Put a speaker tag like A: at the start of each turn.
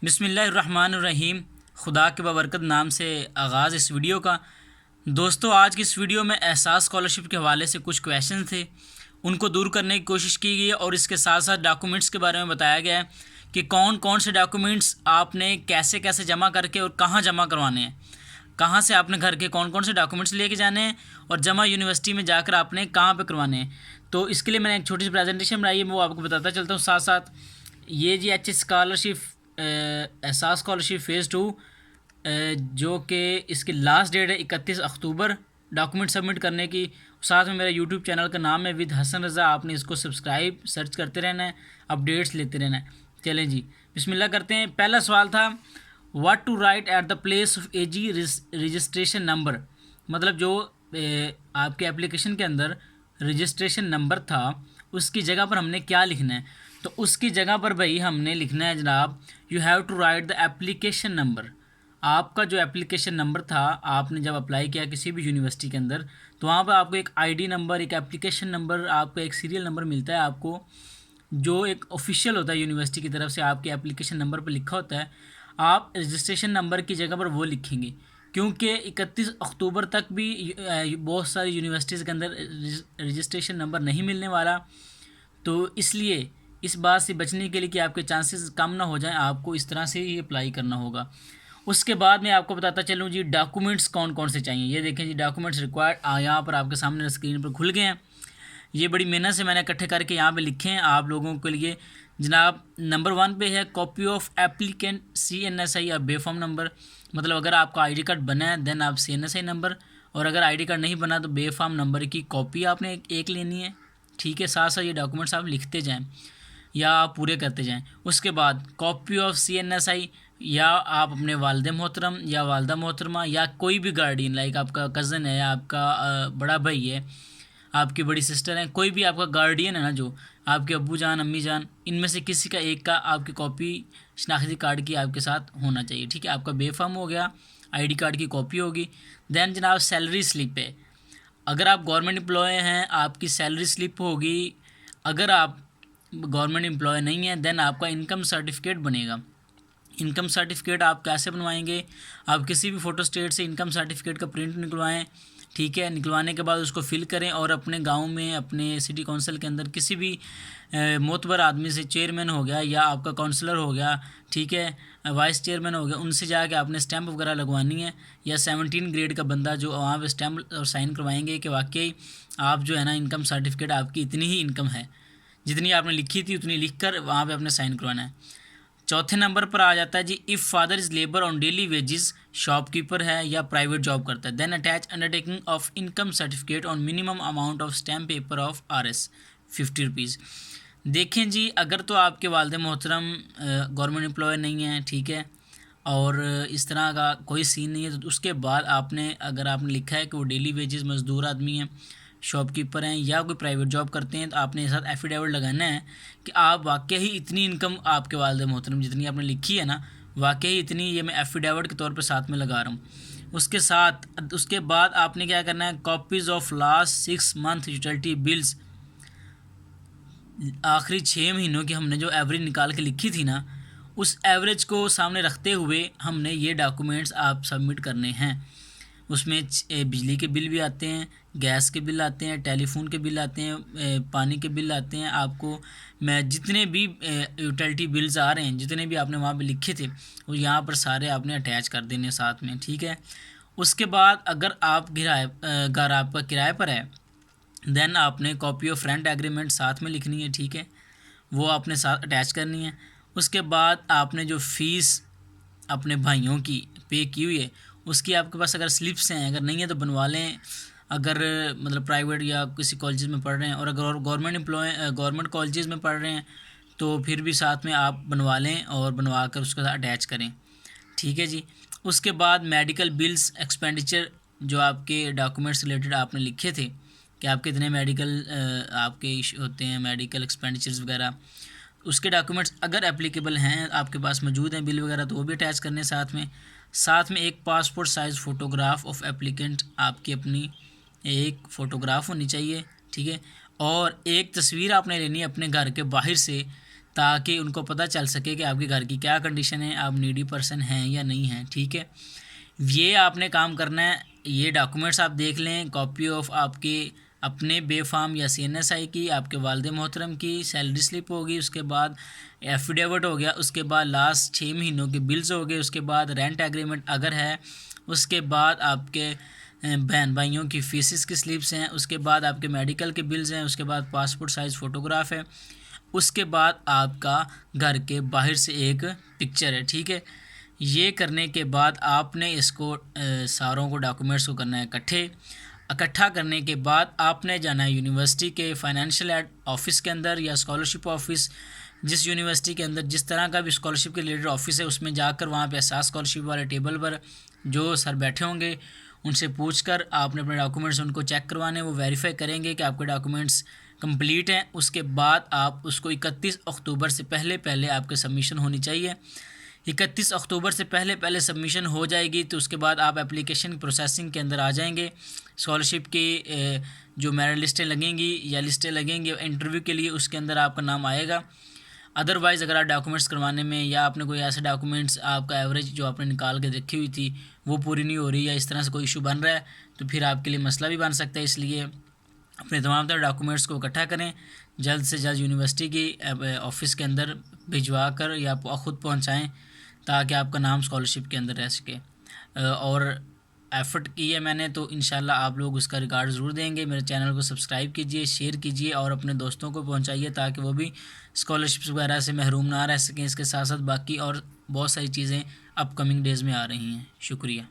A: बिस्मिल्लाहिर्रहमानिर्रहीम। खुदा के बबरकत नाम से आगाज़ इस वीडियो का। दोस्तों, आज की इस वीडियो में एहसास स्कॉलरशिप के हवाले से कुछ क्वेश्चन थे, उनको दूर करने की कोशिश की गई है और इसके साथ साथ डॉक्यूमेंट्स के बारे में बताया गया है कि कौन कौन से डॉक्यूमेंट्स आपने कैसे कैसे जमा करके और कहाँ जमा करवाने हैं, कहाँ से आपने घर के कौन कौन से डॉक्यूमेंट्स लेके जाने हैं और जमा यूनिवर्सिटी में जाकर आपने कहाँ पे करवाने हैं। तो इसके लिए मैंने एक छोटी सी प्रेजेंटेशन बनाई है, मैं वो आपको बताता चलता हूँ। साथ साथ ये जी एच स्कॉलरशिप एहसास स्कॉलरशिप फ़ेज़ 2 जो कि इसकी लास्ट डेट है 31 अक्टूबर डॉक्यूमेंट सबमिट करने की। साथ में मेरा यूट्यूब चैनल का नाम है विद हसन रज़ा, आपने इसको सब्सक्राइब सर्च करते रहना है, अपडेट्स लेते रहना है। चलें जी, बिस्मिल्लाह करते हैं। पहला सवाल था what to write at the place of AG registration number. मतलब जो आपके एप्लीकेशन के अंदर रजिस्ट्रेशन नंबर था उसकी जगह पर हमने क्या लिखना है। तो उसकी जगह पर भाई हमने लिखना है जनाब, you have to write the application number. आपका जो एप्लीकेशन नंबर था, आपने जब अप्लाई किया किसी भी यूनिवर्सिटी के अंदर, तो वहाँ पर आपको एक आईडी नंबर, एक एप्लीकेशन नंबर, आपको एक सीरियल नंबर मिलता है आपको, जो एक ऑफिशियल होता है यूनिवर्सिटी की तरफ से, आपके एप्लीकेशन नंबर पर लिखा होता है। आप रजिस्ट्रेशन नंबर की जगह पर वो लिखेंगे, क्योंकि 31 अक्टूबर तक भी बहुत सारी यूनिवर्सिटीज़ के अंदर रजिस्ट्रेशन नंबर नहीं मिलने वाला। तो इसलिए इस बात से बचने के लिए कि आपके चांसेस कम ना हो जाएं, आपको इस तरह से ही अप्लाई करना होगा। उसके बाद मैं आपको बताता चलूँ जी डॉक्यूमेंट्स कौन कौन से चाहिए। ये देखें जी, डॉक्यूमेंट्स रिक्वायर्ड यहाँ पर आपके सामने स्क्रीन पर खुल गए हैं। ये बड़ी मेहनत से मैंने इकट्ठे करके यहाँ पे लिखे हैं आप लोगों के लिए जनाब। नंबर 1 पे है कॉपी ऑफ एप्लीकेंट CNSI या बेफॉर्म नंबर। मतलब अगर आपका आईडी कार्ड बना है देन आप CNSI नंबर, और अगर आईडी कार्ड नहीं बना तो बेफॉर्म नंबर की कॉपी आपने एक लेनी है। ठीक है, साथ साथ ये डॉक्यूमेंट्स आप लिखते जाएँ या आप पूरे करते जाएं। उसके बाद कॉपी ऑफ CNSI, या आप अपने वालिद मोहतरम या वालदा मोहतरमा या कोई भी गार्डियन, लाइक आपका कज़न है, आपका बड़ा भाई है, आपकी बड़ी सिस्टर है, कोई भी आपका गार्डियन है ना, जो आपके अब्बू जान अम्मी जान, इनमें से किसी का एक का आपकी कॉपी शनाख्ती कार्ड की आपके साथ होना चाहिए। ठीक है, आपका बेफाम हो गया, आईडी कार्ड की कॉपी होगी। दैन जनाब सैलरी स्लिप है, अगर आप गवर्नमेंट एम्प्लॉय हैं आपकी सैलरी स्लिप होगी। अगर आप गवर्नमेंट एम्प्लॉय नहीं है देन आपका इनकम सर्टिफिकेट बनेगा। इनकम सर्टिफिकेट आप कैसे बनवाएंगे, आप किसी भी फ़ोटो स्टेट से इनकम सर्टिफिकेट का प्रिंट निकलवाएं। ठीक है, निकलवाने के बाद उसको फिल करें और अपने गांव में, अपने सिटी काउंसिल के अंदर किसी भी मोतबर आदमी से, चेयरमैन हो गया या आपका काउंसलर हो गया, ठीक है, वाइस चेयरमैन हो गया, उनसे जाके आपने स्टैंप वगैरह लगवानी है, या 17 ग्रेड का बंदा जो वहाँ पे स्टैंप और साइन करवाएंगे कि वाकई आप जो है ना इनकम सर्टिफिकेट आपकी इतनी ही इनकम है, जितनी आपने लिखी थी उतनी लिख कर वहाँ पर अपने साइन करवाना है। चौथे नंबर पर आ जाता है जी, if father is labour on daily wages, shopkeeper है या प्राइवेट जॉब करता है, then attach undertaking of income certificate on minimum amount of stamp paper of RS 50 rupees. देखें जी, अगर तो आपके वालिद मोहतरम गवर्नमेंट एम्प्लॉय नहीं है, ठीक है, और इस तरह का कोई सीन नहीं है, तो उसके बाद आपने, अगर आपने लिखा है कि वो डेली वेजेस मज़दूर आदमी हैं, शॉपकीपर हैं या कोई प्राइवेट जॉब करते हैं, तो आपने इस साथ एफिडेविट लगाना है कि आप वाकई ही इतनी इनकम आपके वालिद मोहतरम जितनी आपने लिखी है ना, वाकई इतनी, ये मैं एफिडेविट के तौर पे साथ में लगा रहा हूँ। उसके बाद आपने क्या करना है, copies of last 6 month utility bills, आखिरी 6 महीनों की हमने जो एवरेज निकाल के लिखी थी ना, उस एवरेज को सामने रखते हुए हमने ये डॉक्यूमेंट्स आप सबमिट करने हैं। उसमें बिजली के बिल भी आते हैं, गैस के बिल आते हैं, टेलीफोन के बिल आते हैं, पानी के बिल आते हैं। आपको मैं जितने भी यूटिलिटी बिल्स आ रहे हैं, जितने भी आपने वहाँ पे लिखे थे, वो यहाँ पर सारे आपने अटैच कर देने साथ में। ठीक है, उसके बाद अगर आप घर आपका किराए पर है देन आपने कॉपी ऑफ रेंट एग्रीमेंट साथ में लिखनी है। ठीक है, वो आपने साथ अटैच करनी है। उसके बाद आपने जो फ़ीस अपने भाइयों की पे की हुई है उसकी आपके पास अगर स्लिप्स हैं, अगर नहीं है तो बनवा लें, अगर मतलब प्राइवेट या किसी कॉलेज में पढ़ रहे हैं, और अगर गवर्नमेंट कॉलेज में पढ़ रहे हैं तो फिर भी साथ में आप बनवा लें और बनवा कर उसके साथ अटैच करें। ठीक है जी, उसके बाद मेडिकल बिल्स एक्सपेंडिचर, जो आपके डॉक्यूमेंट्स रिलेटेड आपने लिखे थे कि आपके इतने मेडिकल आपके होते हैं, मेडिकल एक्सपेंडिचर्स वगैरह, उसके डॉक्यूमेंट्स अगर एप्लीकेबल हैं आपके पास मौजूद हैं बिल वगैरह, तो वो भी अटैच करने साथ में एक passport size photograph of applicant, आपकी अपनी एक फ़ोटोग्राफ होनी चाहिए। ठीक है, और एक तस्वीर आपने लेनी है अपने घर के बाहर से, ताकि उनको पता चल सके कि आपके घर की क्या कंडीशन है, आप नीडी पर्सन हैं या नहीं हैं। ठीक है, ये आपने काम करना है। ये डॉक्यूमेंट्स आप देख लें, कॉपी ऑफ आपके अपने बेफाम या CNSI की, आपके वालिद मोहतरम की सैलरी स्लिप होगी, उसके बाद एफिडेविट हो गया, उसके बाद लास्ट 6 महीनों के बिल्स हो गए, उसके बाद रेंट एग्रीमेंट अगर है, उसके बाद आपके बहन भाइयों की फीसिस की स्लिप्स हैं, उसके बाद आपके मेडिकल के बिल्स हैं, उसके बाद पासपोर्ट साइज़ फ़ोटोग्राफ है, उसके बाद आपका घर के बाहर से एक पिक्चर है। ठीक है, ये करने के बाद आपने इसको सारों को डॉक्यूमेंट्स को करना है इकट्ठा करने के बाद आपने जाना है यूनिवर्सिटी के फाइनेंशियल एड ऑफिस के अंदर या स्कॉलरशिप ऑफिस, जिस यूनिवर्सिटी के अंदर जिस तरह का भी स्कॉलरशिप के रिलेटेड ऑफिस है, उसमें जाकर वहाँ पे एहसास स्कॉलरशिप वाले टेबल पर जो सर बैठे होंगे उनसे पूछकर आपने अपने डॉक्यूमेंट्स उनको चेक करवाने, वो वेरीफाई करेंगे कि आपके डॉक्यूमेंट्स कंप्लीट हैं। उसके बाद आप उसको 31 अक्टूबर से पहले आपके सबमिशन होनी चाहिए। 31 अक्टूबर से पहले सबमिशन हो जाएगी तो उसके बाद आप एप्लीकेशन प्रोसेसिंग के अंदर आ जाएंगे। स्कॉलरशिप की जो मेरिट लिस्टें लगेंगी या लिस्टें लगेंगी इंटरव्यू के लिए, उसके अंदर आपका नाम आएगा। अदरवाइज़ अगर आप डॉक्यूमेंट्स करवाने में या आपने कोई ऐसे डॉक्यूमेंट्स आपका एवरेज जो आपने निकाल के रखी हुई थी वो पूरी नहीं हो रही या इस तरह से कोई इशू बन रहा है तो फिर आपके लिए मसला भी बन सकता है। इसलिए अपने तमाम तरह डॉक्यूमेंट्स को इकट्ठा करें, जल्द से जल्द यूनिवर्सिटी की ऑफ़िस के अंदर भिजवा कर या ख़ुद पहुँचाएँ ताकि आपका नाम स्कॉलरशिप के अंदर रह सके। और एफ़र्ट की है मैंने तो इंशाल्लाह आप लोग उसका रिकॉर्ड ज़रूर देंगे। मेरे चैनल को सब्सक्राइब कीजिए, शेयर कीजिए और अपने दोस्तों को पहुंचाइए ताकि वो भी स्कॉलरशिप्स वगैरह से महरूम ना रह सकें। इसके साथ साथ बाकी और बहुत सारी चीज़ें अपकमिंग डेज़ में आ रही हैं। शुक्रिया।